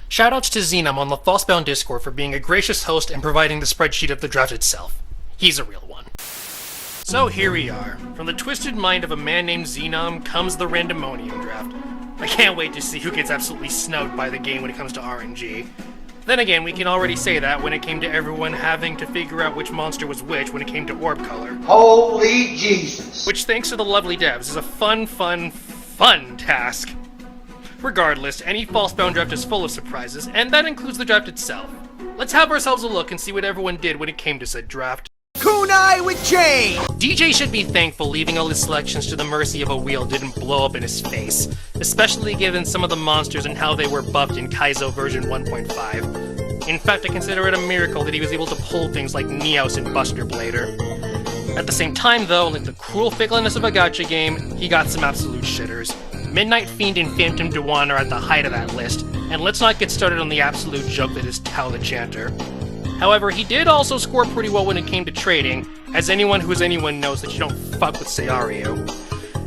Shoutouts to Xenom on the Falsebound Discord for being a gracious host and providing the spreadsheet of the draft itself. He's a real one. So here we are. From the twisted mind of a man named Xenom comes the Randomonium draft. I can't wait to see who gets absolutely snubbed by the game when it comes to RNG. Then again, we can already say that when it came to everyone having to figure out which monster was which when it came to Orb Color. Holy Jesus! Which, thanks to the lovely devs, is a fun task. Regardless, any Falsebound draft is full of surprises, and that includes the draft itself. Let's have ourselves a look and see what everyone did when it came to said draft. Kunai with Jane! DJ should be thankful leaving all his selections to the mercy of a wheel didn't blow up in his face, especially given some of the monsters and how they were buffed in Kaizo version 1.5. In fact, I consider it a miracle that he was able to pull things like Neos and Buster Blader. At the same time though, like the cruel fickleness of a gacha game, he got some absolute shitters. Midnight Fiend and Phantom Dewan are at the height of that list, and let's not get started on the absolute joke that is Tao the Chanter. However, he did also score pretty well when it came to trading, as anyone who is anyone knows that you don't fuck with Seario.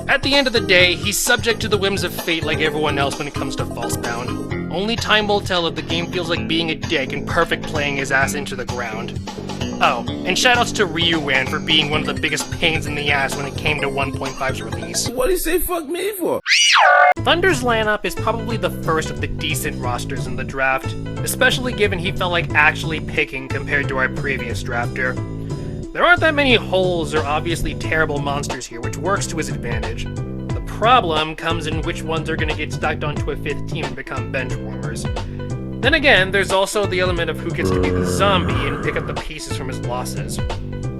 At the end of the day, he's subject to the whims of fate like everyone else when it comes to Falsebound. Only time will tell if the game feels like being a dick and perfect playing his ass into the ground. Oh, and shoutouts to Ryuan for being one of the biggest pains in the ass when it came to 1.5's release. What'd he say fuck me for? Thunder's lineup is probably the first of the decent rosters in the draft, especially given he felt like actually picking compared to our previous drafter. There aren't that many holes or obviously terrible monsters here, which works to his advantage. The problem comes in which ones are going to get stacked onto a 5th team and become bench warmers. Then again, there's also the element of who gets to be the zombie and pick up the pieces from his losses.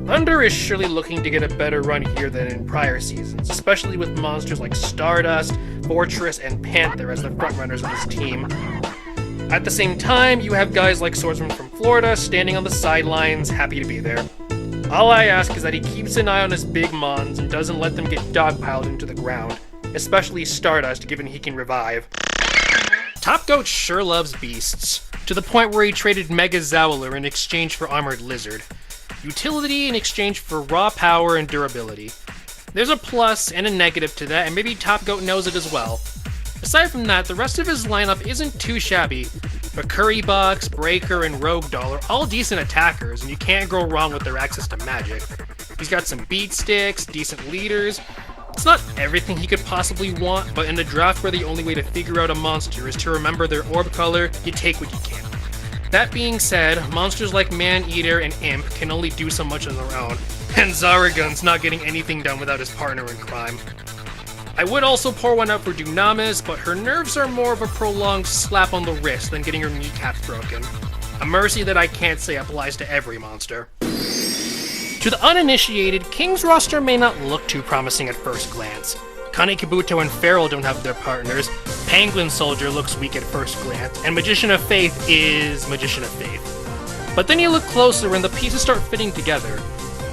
Thunder is surely looking to get a better run here than in prior seasons, especially with monsters like Stardust, Fortress, and Panther as the frontrunners of his team. At the same time, you have guys like Swordsman from Florida standing on the sidelines, happy to be there. All I ask is that he keeps an eye on his big mons and doesn't let them get dogpiled into the ground, especially Stardust given he can revive. Top Goat sure loves beasts, to the point where he traded Mega Zowler in exchange for Armored Lizard. Utility in exchange for raw power and durability. There's a plus and a negative to that, and maybe Top Goat knows it as well. Aside from that, the rest of his lineup isn't too shabby. McCurry Box, Breaker, and Rogue Doll are all decent attackers, and you can't go wrong with their access to magic. He's got some beat sticks, decent leaders. It's not everything he could possibly want, but in a draft where the only way to figure out a monster is to remember their orb color, you take what you can. That being said, monsters like Man-Eater and Imp can only do so much on their own, and Zaragon's not getting anything done without his partner in crime. I would also pour one out for Dunamis, but her nerves are more of a prolonged slap on the wrist than getting her kneecaps broken. A mercy that I can't say applies to every monster. To the uninitiated, King's roster may not look too promising at first glance. Kane Kabuto and Feral don't have their partners, Penguin Soldier looks weak at first glance, and Magician of Faith is Magician of Faith. But then you look closer and the pieces start fitting together.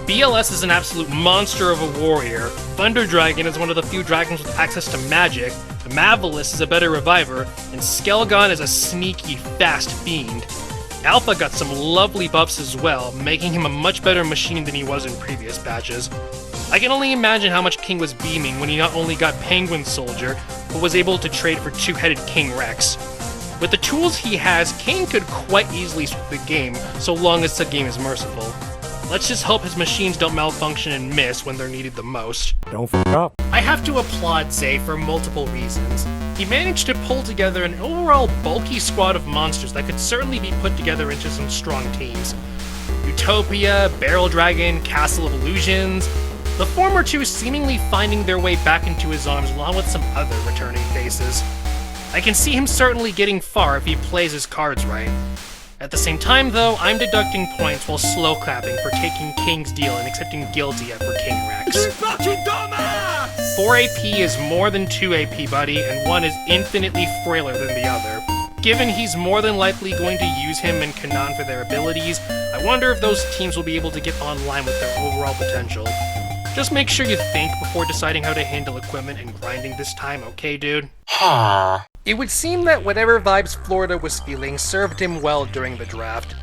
BLS is an absolute monster of a warrior, Thunder Dragon is one of the few dragons with access to magic, Mavelus is a better reviver, and Skelgon is a sneaky, fast fiend. Alpha got some lovely buffs as well, making him a much better machine than he was in previous batches. I can only imagine how much King was beaming when he not only got Penguin Soldier, but was able to trade for two-headed King Rex. With the tools he has, King could quite easily sweep the game, so long as the game is merciful. Let's just hope his machines don't malfunction and miss when they're needed the most. Don't fuck up. I have to applaud Zay for multiple reasons. He managed to pull together an overall bulky squad of monsters that could certainly be put together into some strong teams. Utopia, Barrel Dragon, Castle of Illusions, the former two seemingly finding their way back into his arms along with some other returning faces. I can see him certainly getting far if he plays his cards right. At the same time though, I'm deducting points while slow clapping for taking King's deal and accepting guilty for King Rex. 4 AP is more than 2 AP, buddy, and 1 is infinitely frailer than the other. Given he's more than likely going to use him and Kanan for their abilities, I wonder if those teams will be able to get online with their overall potential. Just make sure you think before deciding how to handle equipment and grinding this time, okay, dude? It would seem that whatever vibes Florida was feeling served him well during the draft.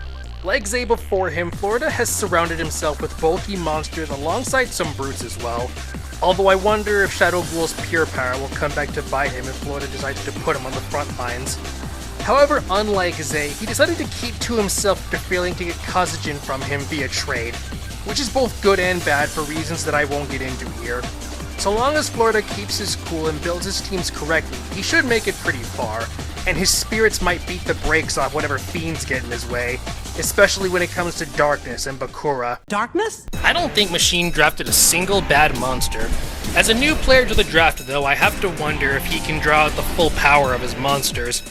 Like Zay before him, Florida has surrounded himself with bulky monsters alongside some brutes as well. Although I wonder if Shadow Ghoul's pure power will come back to bite him if Florida decides to put him on the front lines. However, unlike Zay, he decided to keep to himself after failing to get Kazajan from him via trade, which is both good and bad for reasons that I won't get into here. So long as Florida keeps his cool and builds his teams correctly, he should make it pretty far, and his spirits might beat the brakes off whatever fiends get in his way, especially when it comes to Darkness and Bakura. Darkness? I don't think Machine drafted a single bad monster. As a new player to the draft though, I have to wonder if he can draw out the full power of his monsters.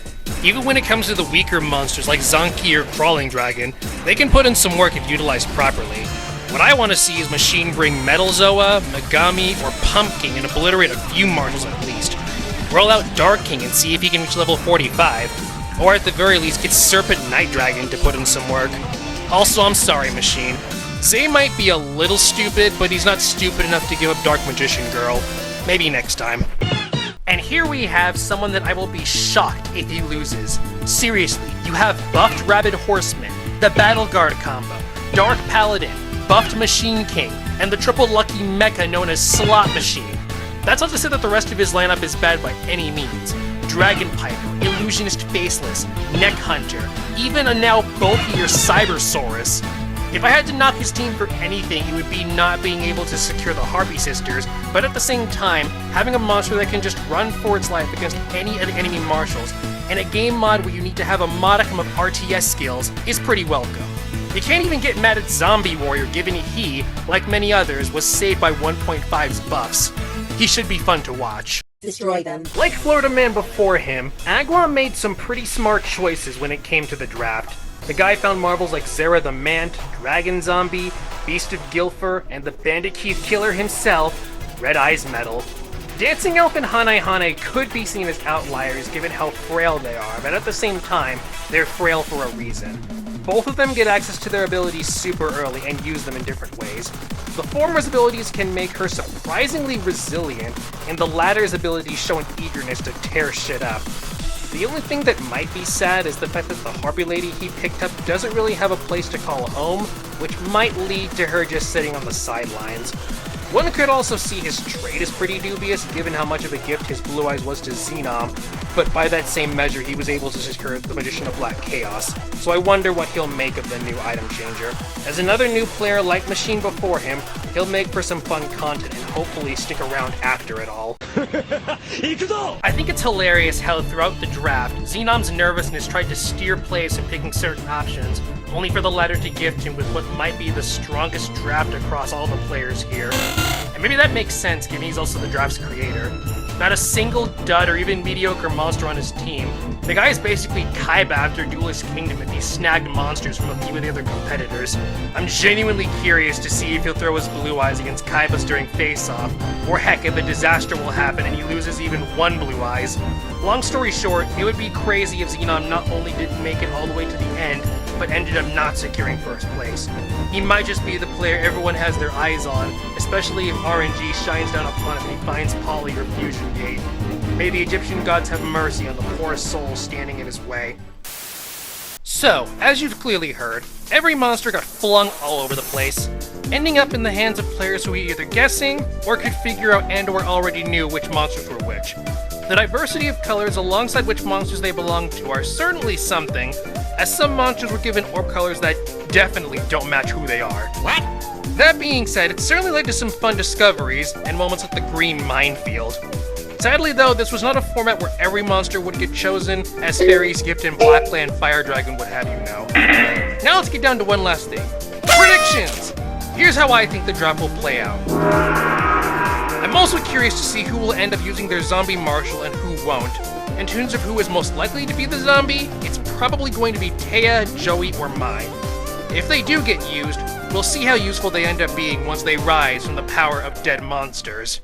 Even when it comes to the weaker monsters like Zanki or Crawling Dragon, they can put in some work if utilized properly. What I want to see is Machine bring Metal Zoa, Megami, or Pumpkin and obliterate a few marshals at least. Roll out Dark King and see if he can reach level 45, or at the very least get Serpent Night Dragon to put in some work. Also, I'm sorry, Machine. Zay might be a little stupid, but he's not stupid enough to give up Dark Magician Girl. Maybe next time. And here we have someone that I will be shocked if he loses. Seriously, you have buffed Rabid Horseman, the Battle Guard combo, Dark Paladin, buffed Machine King, and the triple lucky mecha known as Slot Machine. That's not to say that the rest of his lineup is bad by any means. Dragon Piper, Illusionist Faceless, Neck Hunter, even a now bulkier Cybersaurus. If I had to knock his team for anything, it would be not being able to secure the Harpy Sisters, but at the same time, having a monster that can just run for its life against any of the enemy marshals, and a game mod where you need to have a modicum of RTS skills is pretty welcome. You can't even get mad at Zombie Warrior given he, like many others, was saved by 1.5's buffs. He should be fun to watch. Destroy them. Like Florida Man before him, Agua made some pretty smart choices when it came to the draft. The guy found marvels like Zera the Mant, Dragon Zombie, Beast of Gilfer, and the Bandit Keith Killer himself, Red Eyes Metal. Dancing Elf and Hane Hane could be seen as outliers given how frail they are, but at the same time, they're frail for a reason. Both of them get access to their abilities super early and use them in different ways. The former's abilities can make her surprisingly resilient, and the latter's abilities show an eagerness to tear shit up. The only thing that might be sad is the fact that the Harpy Lady he picked up doesn't really have a place to call home, which might lead to her just sitting on the sidelines. One could also see his trade is pretty dubious, given how much of a gift his Blue Eyes was to Xenom, but by that same measure he was able to secure the Magician of Black Chaos, so I wonder what he'll make of the new item changer. As another new player like Machine before him, he'll make for some fun content and hopefully stick around after it all. I think it's hilarious how throughout the draft, Xenom's nervousness tried to steer plays from picking certain options, only for the latter to gift him with what might be the strongest draft across all the players here. And maybe that makes sense, given he's also the draft's creator. Not a single dud or even mediocre monster on his team. The guy is basically Kaiba after Duelist Kingdom if he snagged monsters from a few of the other competitors. I'm genuinely curious to see if he'll throw his Blue Eyes against Kaiba's during face-off, or heck, if a disaster will happen and he loses even one Blue Eyes. Long story short, it would be crazy if Xenom not only didn't make it all the way to the end, but ended up not securing first place. He might just be the player everyone has their eyes on, especially if RNG shines down upon him and he finds Poly or Fusion Gate. May the Egyptian gods have mercy on the poor soul standing in his way. So, as you've clearly heard, every monster got flung all over the place, ending up in the hands of players who were either guessing or could figure out and or already knew which monsters were which. The diversity of colors alongside which monsters they belong to are certainly something, as some monsters were given orb colors that definitely don't match who they are. What? That being said, it certainly led to some fun discoveries and moments like the green minefield. Sadly though, this was not a format where every monster would get chosen, as Fairy's Gift and Blackland Fire Dragon would have you know. Now let's get down to one last thing. Predictions! Here's how I think the draft will play out. I'm also curious to see who will end up using their zombie marshal and who won't. In terms of who is most likely to be the zombie, it's probably going to be Taya, Joey, or Mai. If they do get used, we'll see how useful they end up being once they rise from the power of dead monsters.